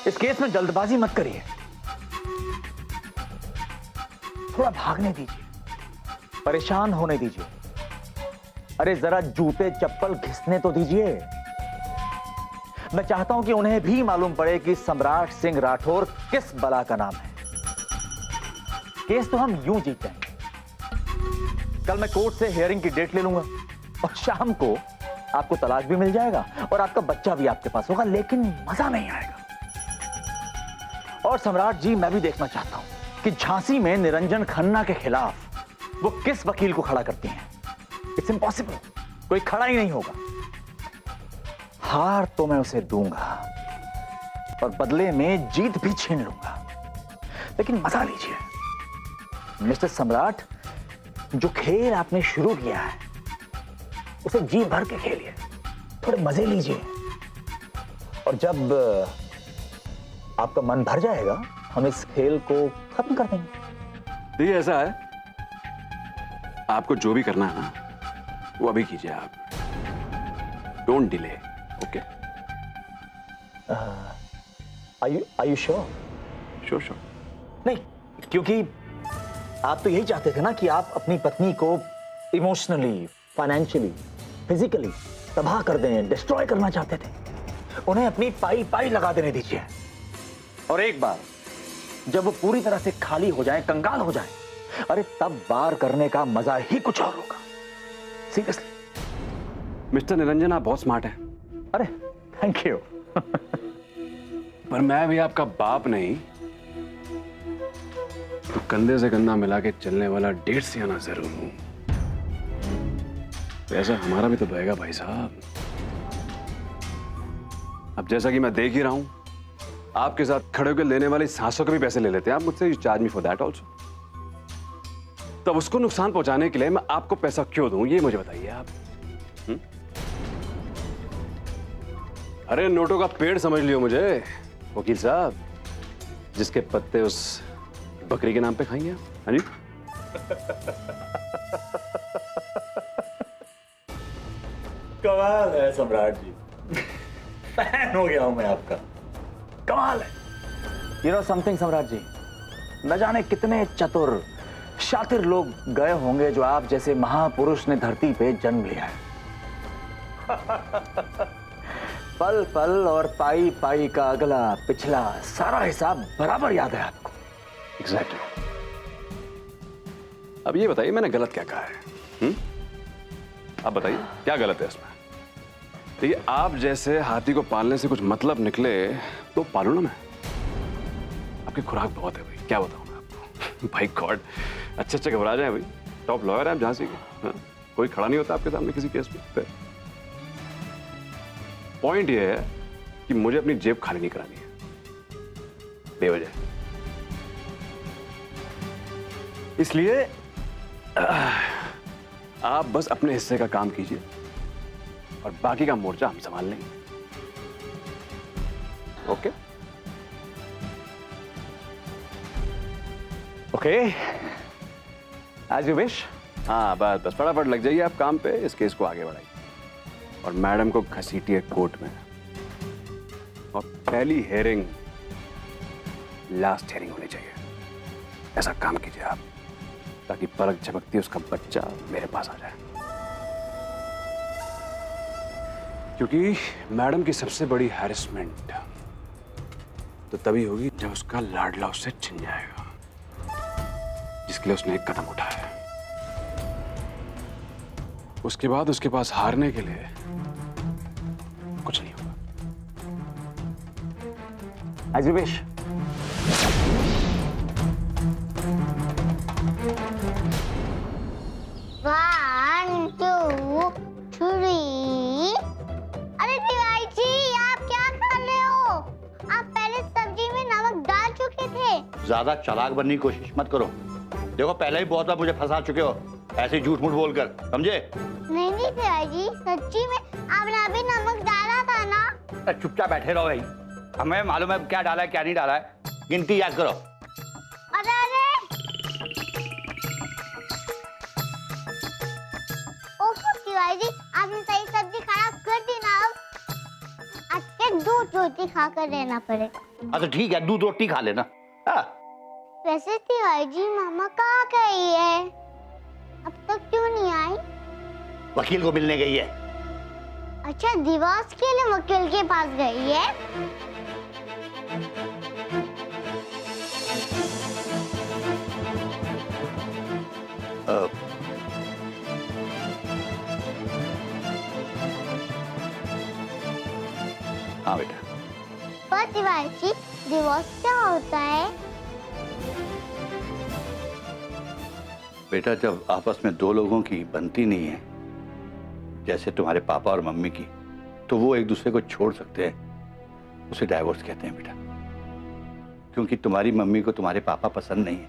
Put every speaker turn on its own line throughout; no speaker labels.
इस केस में जल्दबाजी मत करिए, थोड़ा भागने दीजिए, परेशान होने दीजिए। अरे जरा जूते चप्पल घिसने तो दीजिए। मैं चाहता हूं कि उन्हें भी मालूम पड़े कि सम्राट सिंह राठौर किस बला का नाम है। केस तो हम यूं जीत जाएंगे। कल मैं कोर्ट से हियरिंग की डेट ले लूंगा और शाम को आपको तलाक भी मिल जाएगा और आपका बच्चा भी आपके पास होगा, लेकिन मजा नहीं आएगा। और सम्राट जी, मैं भी देखना चाहता हूं कि झांसी में निरंजन खन्ना के खिलाफ वो किस वकील को खड़ा करती हैं। इट्स इम्पॉसिबल, कोई खड़ा ही नहीं होगा। हार तो मैं उसे दूंगा और बदले में जीत भी छीन लूंगा, लेकिन मजा लीजिए। मिस्टर सम्राट, जो खेल आपने शुरू किया है उसे जी भर के खेलिए, थोड़े मजे लीजिए, और जब आपका मन भर जाएगा हम इस खेल को खत्म कर देंगे।
देखिए, ऐसा है, आपको जो भी करना है ना वो अभी कीजिए आप। Don't delay. Okay?
Are you sure?
Sure sure.
नहीं, क्योंकि आप तो यही चाहते थे ना कि आप अपनी पत्नी को इमोशनली, फाइनेंशियली, फिजिकली तबाह कर दें, डिस्ट्रॉय करना चाहते थे। उन्हें अपनी पाई पाई लगा देने दीजिए, और एक बार जब वो पूरी तरह से खाली हो जाए, कंगाल हो जाए, अरे तब वार करने का मजा ही कुछ और होगा। सीरियसली।
मिस्टर निरंजन, आप बहुत स्मार्ट हैं।
अरे थैंक यू।
पर मैं भी आपका बाप नहीं तो कंधे से कंधा मिला के चलने वाला 1.5 सियाना जरूर हूं। तो ऐसा हमारा भी तो बहेगा भाई साहब। अब जैसा कि मैं देख ही रहा हूं, आपके साथ खड़े होकर लेने वाली सांसों के भी पैसे ले लेते हैं आप मुझसे। You charge me for that also. तब उसको नुकसान पहुंचाने के लिए मैं आपको पैसा क्यों दूं, ये मुझे बताइए आप। अरे नोटों का पेड़ समझ लियो मुझे वकील साहब, जिसके पत्ते उस बकरी के नाम पे खाएंगे आप। हाँ जी।
कमाल है सम्राट जी, फैन हो गया हूं मैं आपका। कमाल है। यू नो समथिंग सम्राट जी, न जाने कितने चतुर शातिर लोग गए होंगे जो आप जैसे महापुरुष ने धरती पे जन्म लिया है। पल पल और पाई पाई का अगला पिछला सारा हिसाब बराबर याद है आपको।
एग्जैक्टली। अब ये बताइए मैंने गलत क्या कहा है? आप बताइए क्या गलत है इसमें? देखिए, आप जैसे हाथी को पालने से कुछ मतलब निकले तो पालू ना मैं। आपकी खुराक बहुत है भाई, क्या बताऊं मैं आपको। भाई गॉड, अच्छे घबरा जाए भाई। टॉप लॉयर है आप झांसी के। हाँ? कोई खड़ा नहीं होता आपके सामने किसी केस पे। पॉइंट ये है कि मुझे अपनी जेब खाली नहीं करानी है बेवजह। इसलिए आप बस अपने हिस्से का काम कीजिए और बाकी का मोर्चा हम संभाल लेंगे। Okay?
Okay, as you wish.
हाँ, बस फटाफट लग जाइए आप काम पे, इस केस को आगे बढ़ाइए और मैडम को घसीटिए कोर्ट में। और पहली हेयरिंग लास्ट हेयरिंग होनी चाहिए। ऐसा काम कीजिए आप, ताकि पलक झपकती उसका बच्चा मेरे पास आ जाए। क्योंकि मैडम की सबसे बड़ी हैरेसमेंट तो तभी होगी जब उसका लाडला उससे छिन जाएगा, जिसके लिए उसने एक कदम उठाया है। उसके बाद उसके पास हारने के लिए कुछ नहीं होगा।
As you wish.
One, two, three. अरे तिवारी जी, आप क्या कर रहे हो? आप पहले सब्जी में नमक डाल चुके थे।
ज्यादा चालाक बनने की कोशिश मत करो। देखो, पहले ही बहुत बार मुझे फंसा चुके हो ऐसे झूठ मूठ बोलकर, समझे?
नहीं तिवारी जी, सच्ची में आपने अभी नमक डाला था ना?
चुपचाप बैठे रहो भाई, हमें मालूम है क्या डाला है क्या नहीं डाला है। गिनती याद करो।
अरे अरे, ओहो तिवारी जी, आपने सही सब्जी खराब कर दी ना। अब आज के दूध रोटी खाकर रहना पड़ेगा।
हाँ तो ठीक है, दूध रोटी खा लेना। हाँ।
वैसे तिवारी जी मामा कहाँ गई है? अब तक क्यों नहीं आई?
वकील को मिलने गई है।
अच्छा, डिवोर्स के लिए वकील के पास गई है।
हाँ बेटा।
पर तिवारी जी, डिवोर्स क्या होता है?
बेटा, जब आपस में दो लोगों की बनती नहीं है, जैसे तुम्हारे पापा और मम्मी की, तो वो एक दूसरे को छोड़ सकते हैं। उसे डाइवोर्स कहते हैं बेटा। क्योंकि तुम्हारी मम्मी को तुम्हारे पापा पसंद नहीं है,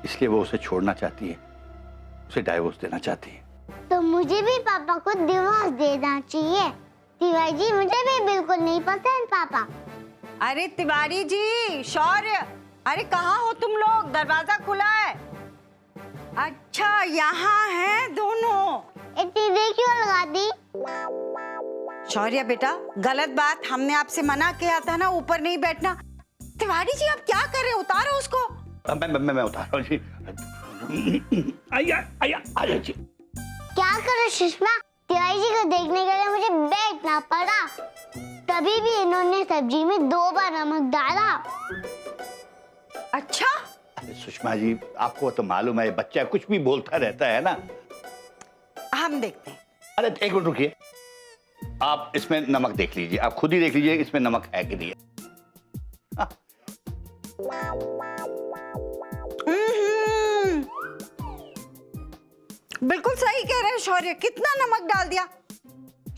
इसलिए वो उसे छोड़ना चाहती है, उसे डाइवोर्स देना चाहती है।
तो मुझे भी पापा को डिवोर्स देना चाहिए। तिवारी जी, मुझे भी बिल्कुल नहीं पसंद पापा।
अरे तिवारी जी, शौर्य, अरे कहाँ हो तुम लोग? दरवाजा खुला है। अच्छा, यहाँ हैं दोनों।
इतनी क्यों लगा दी?
शौर्य बेटा, गलत बात, हमने आपसे मना किया था ना ऊपर नहीं बैठना। तिवारी जी, आप क्या कर रहे हैं? उतारो उसको।
मैं उतार रहा हूँ जी। आइया आइया आइया जी।
क्या करो सुषमा? तिवारी जी को देखने के लिए मुझे बैठना पड़ा। तभी भी इन्होंने सब्जी में 2 बार नमक डाला।
अच्छा,
अरे सुषमा जी, आपको तो मालूम है बच्चा कुछ भी बोलता रहता है ना।
हम देखते हैं।
अरे एक मिनट रुकिए, आप इसमें नमक देख लीजिए, आप खुद ही देख लीजिए इसमें नमक है कि नहीं है।
बिल्कुल सही कह रहे हैं शौर्य, कितना नमक डाल दिया।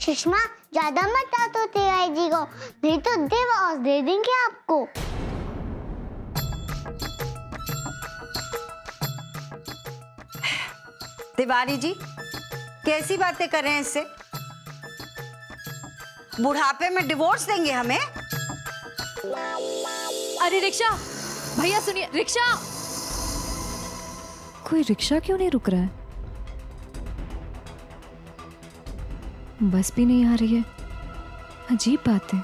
सुषमा, ज्यादा मत डालो तिवारी जी को, नहीं तो डिवोर्स दे देंगे आपको।
तिवारी जी, कैसी बातें कर रहे हैं इससे? बुढ़ापे में डिवोर्स देंगे हमें?
अरे रिक्शा, भैया सुनिए, रिक्शा। कोई रिक्शा क्यों नहीं रुक रहा है? बस भी नहीं आ रही है, अजीब बात है।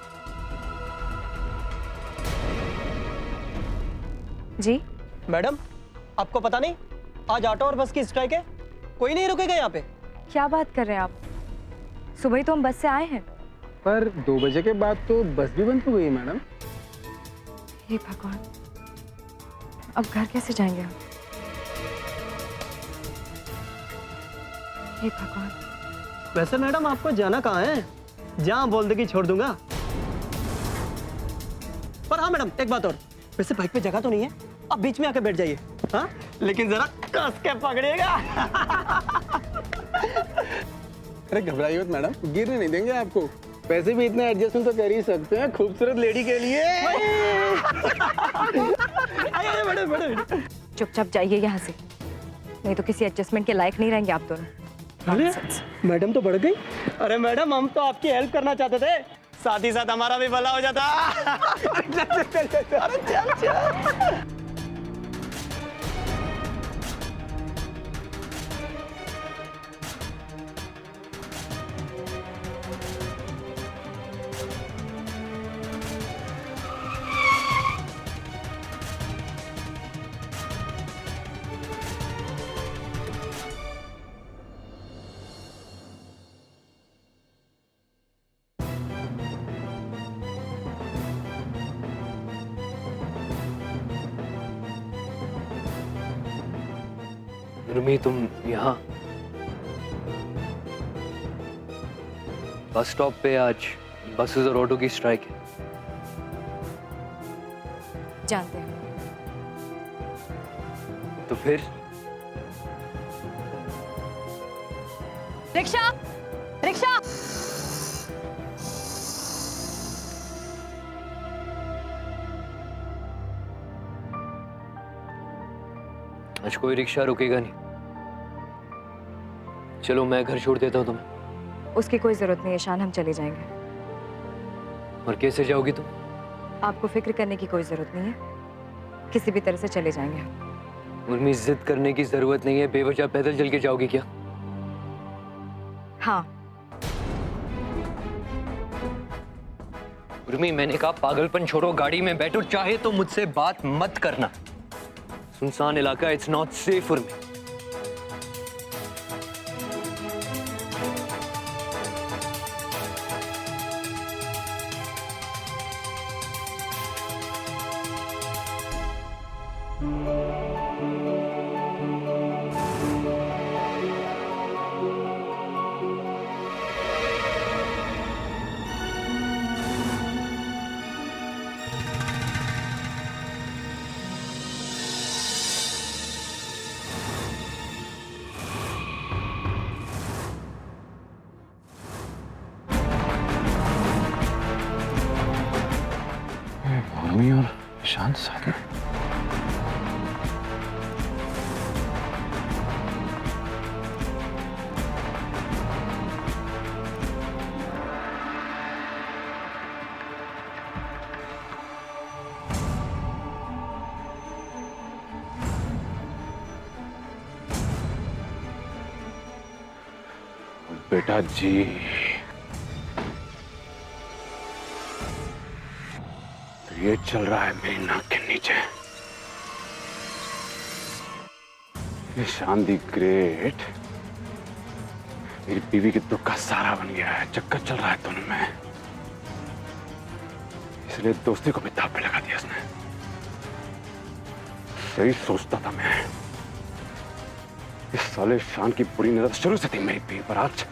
जी
मैडम, आपको पता नहीं आज ऑटो और बस की स्ट्राइक है? कोई नहीं रुकेगा यहाँ पे।
क्या बात कर रहे हैं आप? सुबह ही तो हम बस से आए हैं।
पर 2 बजे के बाद तो बस भी बंद हो गई मैडम।
हे भगवान, अब घर कैसे जाएंगे हम? हे भगवान।
वैसे मैडम, आपको जाना कहाँ है? जहाँ बोल देगी छोड़ दूंगा। पर हाँ मैडम, एक बात और, वैसे बाइक पे जगह तो नहीं है, आप बीच में आके बैठ जाइए। हाँ, लेकिन जरा कस के पकड़िएगा।
अरे घबराइए मत मैडम, गिरने नहीं देंगे आपको। वैसे भी इतना एडजस्टमेंट तो कर ही सकते हैं खूबसूरत लेडी के लिए।
मैडम,
चुपचाप जाइए यहाँ से, नहीं तो किसी एडजस्टमेंट के लायक नहीं रहेंगे आप दोनों।
अरे मैडम तो बढ़ गई। अरे मैडम, हम तो आपकी हेल्प करना चाहते थे, साथ ही साथ हमारा भी भला हो जाता। अरे चल।
रुमी, तुम यहाँ? बस स्टॉप पे आज बसेस और ऑटो की स्ट्राइक है।
जानते हैं।
तो फिर
रिक्शा, रिक्शा।
आज कोई रिक्शा रुकेगा नहीं। चलो मैं घर छोड़ देता हूँ तुम्हें।
उसकी कोई जरूरत नहीं है शान, हम चले जाएंगे।
और कैसे जाओगी तुम?
आपको फिक्र करने की कोई जरूरत नहीं है, किसी भी तरह से चले जाएंगे हम।
उर्मी, जिद करने की जरूरत नहीं है, बेवजह पैदल चल के जाओगी क्या?
हाँ,
उर्मी, मैंने कहा पागलपन छोड़ो, गाड़ी में बैठो, चाहे तो मुझसे बात मत करना। सुनसान इलाका, it's not safe Urmi.
Urmi और ईशान साथ में। बेटा जी, तो ये चल रहा है मेरी नाक के नीचे। ये ईशान दी ग्रेट मेरी बीवी के दुख का सहारा बन गया है। चक्कर चल रहा है दोनों में, इसलिए दोस्ती को भी दांव पे लगा दिया उसने। सही सोचता था मैं। इस साले ईशान की बुरी नजर शुरू से थी मेरी बीवी पर, आज